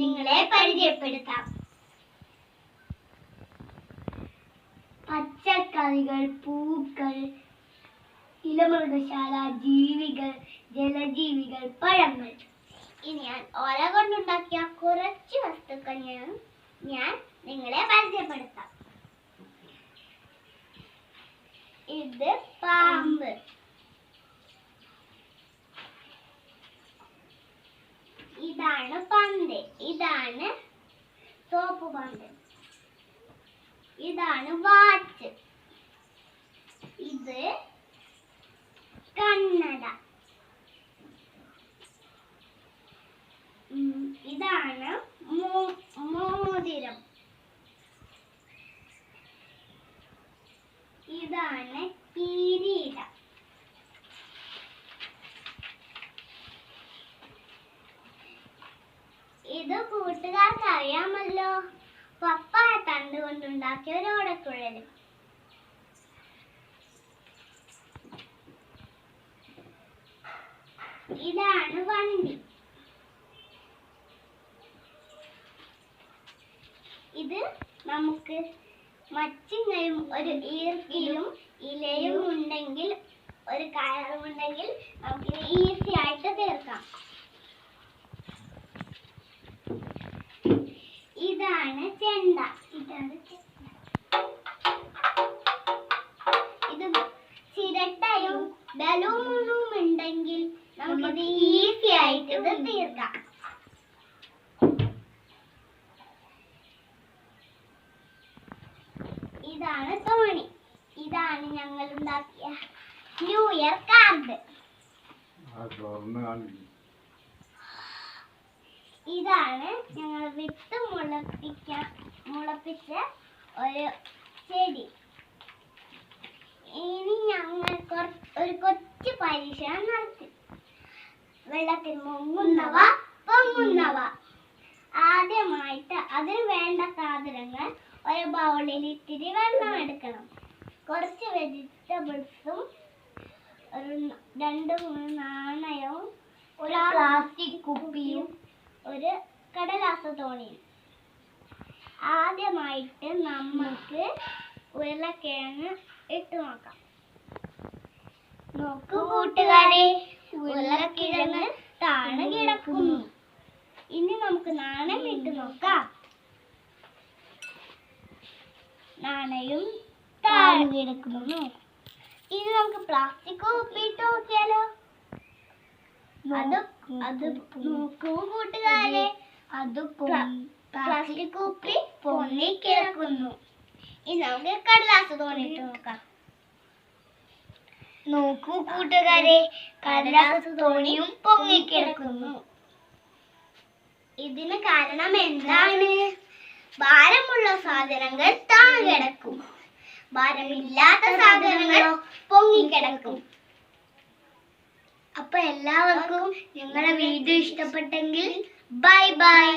നിങ്ങളെ പരിചയപ്പെടുത്താം. പച്ചക്കറികൾ, പൂക്കൾ, ഇലമൃഗശാല ജീവികൾ, ജലജീവികൾ, പഴങ്ങൾ. ഇനി ഞാൻ ഓല കൊണ്ടുണ്ടാക്കിയ കുറച്ച് വസ്തുക്കൾ ഞാൻ നിങ്ങളെ പരിചയപ്പെടുത്താം. ഇത് പാമ്പ്, ഇതാണ് പന്ത്, ഇതാണ് സോപ്പ് പന്ത്, ഇതാണ് വാച്ച്, ഇത് കണ്ണട, ഇതാണ് മോതിരം, ഇതാണ് കിരീടം. ഇത് കൂട്ടുകാർക്ക് അറിയാമല്ലോ, പപ്പായ തണ്ട് കൊണ്ടുണ്ടാക്കിയ ഒരു ഓടക്കുഴൽ. ഇതാണ് വണ്ടി, ഇത് നമുക്ക് മച്ചിങ്ങയും ഒരു ഈർക്കിലും ഇലയും ഉണ്ടെങ്കിൽ, ഒരു കയറും ഉണ്ടെങ്കിൽ നമുക്ക് ഈസി ആയിട്ട് തീർക്കാം. ഇതാണ് ചെണ്ട, ഇത് ചിരട്ടയും ബലൂണും ഉണ്ടെങ്കിൽ നമുക്കിത് ഈസി ആയിട്ട് ഇത് തീർക്കാം. ഇതാണ് തോണി, ഇതാണ് ഞങ്ങൾ ഉണ്ടാക്കിയ ന്യൂ ഇയർ കാർഡ്. ഇതാണ് ഞങ്ങൾ വിത്ത് മുളപ്പിച്ച ഒരു ചെടി. ഇനി ഞങ്ങൾ ഒരു കൊച്ചു പരീക്ഷണം നടത്തി. വെള്ളത്തിൽ മുങ്ങുന്നവ പൊങ്ങുന്നവ. ആദ്യമായിട്ട് അതിന് വേണ്ട സാധനങ്ങൾ: ഒരു ബൗളിൽ ഇത്തിരി വെള്ളം എടുക്കണം, കുറച്ച് വെജിറ്റബിൾസും, ഒരു 2-3 നാണയവും, ഒരു പ്ലാസ്റ്റിക് കുപ്പിയും, ഒരു കടലാസ് തോണിയും. ആദ്യമായിട്ട് നമുക്ക് ഉരുളക്കിഴങ്ങ് ഇട്ട് നോക്കാം. നോക്കൂ കൂട്ടുകാരെ, ഉരുളക്കിഴങ്ങ് താഴെ കിടക്കുന്നു. ഇനി നമുക്ക് നാണയം ഇട്ട് നോക്കാം. നാണയം താഴെ കിടക്കുന്നു. ഇനി നമുക്ക് പ്ലാസ്റ്റിക് കുപ്പി ഇട്ട് നോക്കിയാലോ? അത് നോക്കൂ കൂട്ടുകാരെ, അത് പ്ലാസ്റ്റിക് കുപ്പി പൊങ്ങി കിടക്കുന്നു. ഇനി നമുക്ക് കടലാസ് തോണിയിട്ട് നോക്കാം. നോക്കൂ കൂട്ടുകാരെ, കടലാസ് തോണിയും പൊങ്ങിക്കിടക്കുന്നു. ഇതിന് കാരണം എന്താണ്? ഭാരമുള്ള സാധനങ്ങൾ താഴെ കിടക്കും, ഭാരമില്ലാത്ത സാധനങ്ങൾ പൊങ്ങിക്കിടക്കും. അപ്പൊ എല്ലാവർക്കും നിങ്ങളുടെ വീഡിയോ ഇഷ്ടപ്പെട്ടെങ്കിൽ ബൈ ബൈ.